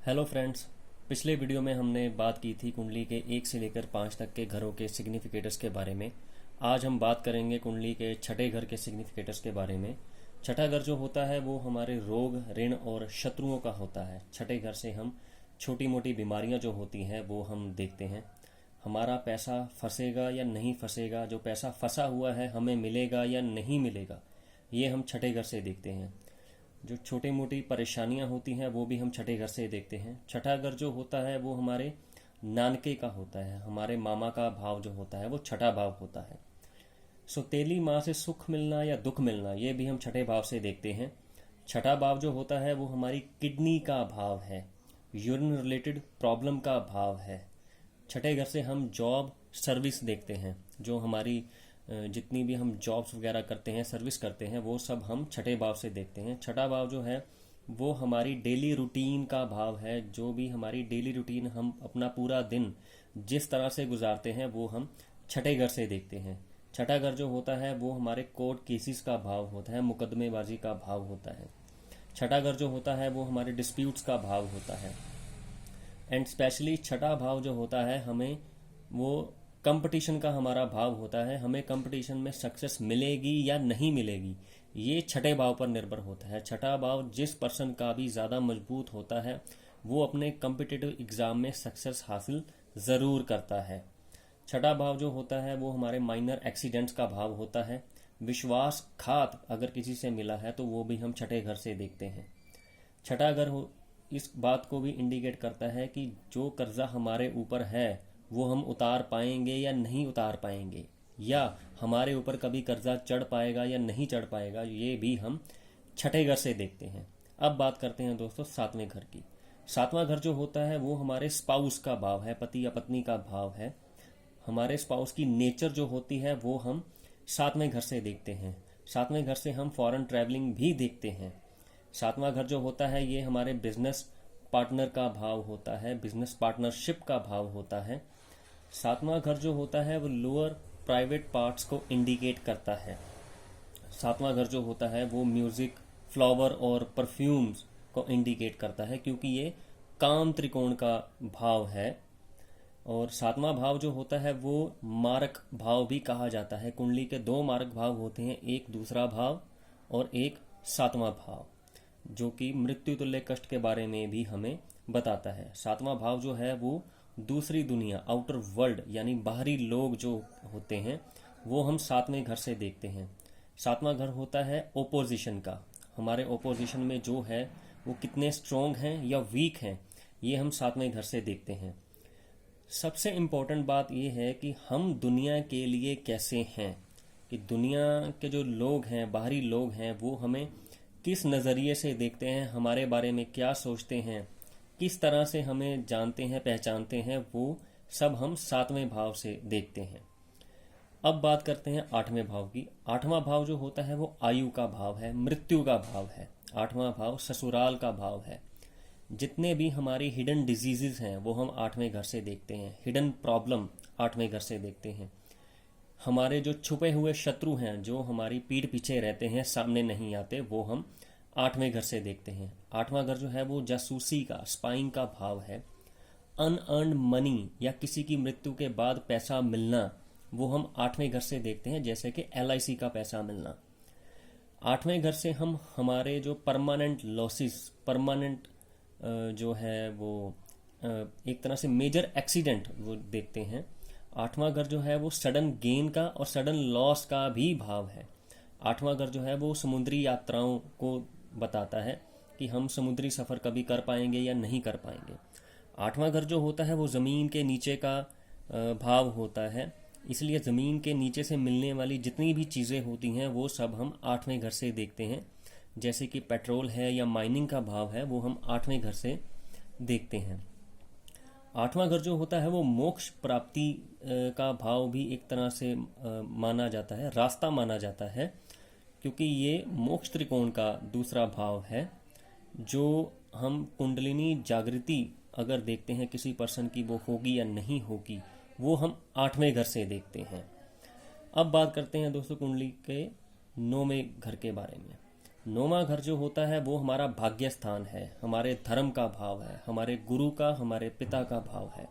Hello friends. पिछले video में हमने बात की थी कुंडली के 1 से लेकर 5 तक के घरों के सिग्निफिकेटर्स के बारे में। आज हम बात करेंगे कुंडली के छठे घर के सिग्निफिकेटर्स के बारे में। छठा घर जो होता है वो हमारे रोग, ऋण और शत्रुओं का होता है। छठे घर से हम छोटी मोटी बीमारियां जो होती हैं वो हम देखते हैं। हमारा पैसा फंसेगा या नहीं फंसेगा, जो पैसा फंसा हुआ है हमें मिलेगा या नहीं मिलेगा, ये हम छठे घर से देखते हैं। जो छोटी मोटी परेशानियां होती हैं वो भी हम छठे घर से देखते हैं। छठा घर जो होता है वो हमारे नानके का होता है, हमारे मामा का भाव जो होता है वो छठा भाव होता है। सौतेली माँ से सुख मिलना या दुख मिलना, ये भी हम छठे भाव से देखते हैं। छठा भाव जो होता है वो हमारी किडनी का भाव है, यूरिन रिलेटेड प्रॉब्लम का भाव है। छठे घर से हम जॉब सर्विस देखते हैं। जो हमारी जितनी भी हम जॉब्स वगैरह करते हैं, सर्विस करते हैं, वो सब हम छठे भाव से देखते हैं। छठा भाव जो है वो हमारी डेली रूटीन का भाव है। जो भी हमारी डेली रूटीन, हम अपना पूरा दिन जिस तरह से गुजारते हैं वो हम छठे घर से देखते हैं। छठा घर जो होता है वो हमारे कोर्ट केसेस का भाव होता है, मुकदमेबाजी का भाव होता है। छठा घर जो होता है वो हमारे डिस्प्यूट्स का भाव होता है। एंड स्पेशली छठा भाव जो होता है हमें वो कंपटीशन का हमारा भाव होता है। हमें कंपटीशन में सक्सेस मिलेगी या नहीं मिलेगी, ये छठे भाव पर निर्भर होता है। छठा भाव जिस पर्सन का भी ज़्यादा मजबूत होता है वो अपने कम्पिटिटिव एग्ज़ाम में सक्सेस हासिल ज़रूर करता है। छठा भाव जो होता है वो हमारे माइनर एक्सीडेंट्स का भाव होता है। विश्वासघात अगर किसी से मिला है तो वो भी हम छठे घर से देखते हैं। छठा घर इस बात को भी इंडिकेट करता है कि जो कर्जा हमारे ऊपर है वो हम उतार पाएंगे या नहीं उतार पाएंगे, या हमारे ऊपर कभी कर्जा चढ़ पाएगा या नहीं चढ़ पाएगा, ये भी हम छठे घर से देखते हैं। अब बात करते हैं दोस्तों सातवें घर की। सातवां घर जो होता है वो हमारे स्पाउस का भाव है, पति या पत्नी का भाव है। हमारे स्पाउस की नेचर जो होती है वो हम सातवें घर से देखते हैं। सातवें घर से हम फॉरेन ट्रैवलिंग भी देखते हैं। सातवां घर जो होता है ये हमारे बिजनेस पार्टनर का भाव होता है, बिजनेस पार्टनरशिप का भाव होता है। सातवां घर जो होता है वो लोअर प्राइवेट पार्ट्स को इंडिकेट करता है। सातवां घर जो होता है वो म्यूजिक, फ्लावर और परफ्यूम्स को इंडिकेट करता है, क्योंकि ये काम त्रिकोण का भाव है। और सातवां भाव जो होता है वो मारक भाव भी कहा जाता है। कुंडली के 2 मारक भाव होते हैं, एक दूसरा भाव और एक सातवां भाव, जो कि मृत्यु तुल्य कष्ट के बारे में भी हमें बताता है। सातवां भाव जो है वो दूसरी दुनिया, आउटर वर्ल्ड, यानी बाहरी लोग जो होते हैं वो हम सातवें घर से देखते हैं। सातवां घर होता है ओपोजिशन का। हमारे ओपोजिशन में जो है वो कितने स्ट्रोंग हैं या वीक हैं, ये हम सातवें घर से देखते हैं। सबसे इम्पोर्टेंट बात ये है कि हम दुनिया के लिए कैसे हैं, कि दुनिया के जो लोग हैं, बाहरी लोग हैं, वो हमें किस नज़रिए से देखते हैं, हमारे बारे में क्या सोचते हैं, किस तरह से हमें जानते हैं, पहचानते हैं, वो सब हम सातवें भाव से देखते हैं। अब बात करते हैं आठवें भाव की। आठवां भाव जो होता है वो आयु का भाव है, मृत्यु का भाव है। आठवां भाव ससुराल का भाव है। जितने भी हमारी हिडन डिजीजेस हैं वो हम आठवें घर से देखते हैं। हिडन प्रॉब्लम आठवें घर से देखते हैं। हमारे जो छुपे हुए शत्रु हैं, जो हमारी पीठ पीछे रहते हैं, सामने नहीं आते, वो हम आठवें घर से देखते हैं। आठवां घर जो है वो जासूसी का, स्पाइंग का भाव है। अनअर्न्ड मनी या किसी की मृत्यु के बाद पैसा मिलना, वो हम आठवें घर से देखते हैं, जैसे कि LIC का पैसा मिलना। आठवें घर से हम हमारे जो परमानेंट लॉसेस, परमानेंट जो है वो एक तरह से मेजर एक्सीडेंट वो देखते हैं। आठवां घर जो है वो सडन गेन का और सडन लॉस का भी भाव है। आठवां घर जो है वो समुद्री यात्राओं को बताता है कि हम समुद्री सफ़र कभी कर पाएंगे या नहीं कर पाएंगे। आठवां घर जो होता है वो ज़मीन के नीचे का भाव होता है, इसलिए ज़मीन के नीचे से मिलने वाली जितनी भी चीज़ें होती हैं वो सब हम आठवें घर से देखते हैं। जैसे कि पेट्रोल है या माइनिंग का भाव है, वो हम आठवें घर से देखते हैं। आठवां घर जो होता है वो मोक्ष प्राप्ति का भाव भी एक तरह से माना जाता है, रास्ता माना जाता है, क्योंकि ये मोक्ष त्रिकोण का दूसरा भाव है। जो हम कुंडलिनी जागृति अगर देखते हैं किसी पर्सन की, वो होगी या नहीं होगी, वो हम आठवें घर से देखते हैं। अब बात करते हैं दोस्तों कुंडली के 9वें घर के बारे में। नौवां घर जो होता है वो हमारा भाग्य स्थान है, हमारे धर्म का भाव है, हमारे गुरु का, हमारे पिता का भाव है।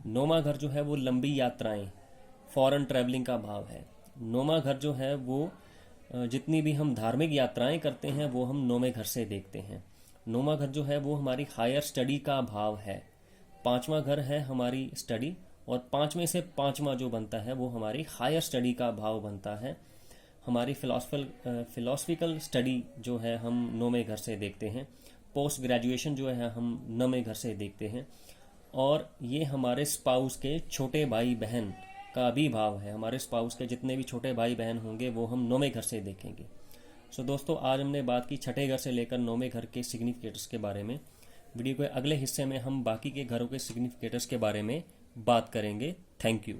नौवां घर जो है वो लंबी यात्राएं, फॉरेन ट्रैवलिंग का भाव है। नौवां घर जो है वो जितनी भी हम धार्मिक यात्राएं करते हैं वो हम नौवें घर से देखते हैं। नौवां घर जो है वो हमारी हायर स्टडी का भाव है। पांचवा घर है हमारी स्टडी, और पांचवें से पांचवा जो बनता है वो हमारी हायर स्टडी का भाव बनता है। हमारी फिलोसफिकल स्टडी जो है हम नौवें घर से देखते हैं। पोस्ट ग्रेजुएशन जो है हम नौवें घर से देखते हैं। और ये हमारे स्पाउस के छोटे भाई बहन का भी भाव है। हमारे स्पाउस के जितने भी छोटे भाई बहन होंगे वो हम नौवें घर से देखेंगे। सो दोस्तों, आज हमने बात की छठे घर से लेकर नौवें घर के सिग्निफिकेटर्स के बारे में। वीडियो के अगले हिस्से में हम बाकी के घरों के सिग्निफिकेटर्स के बारे में बात करेंगे। Thank you.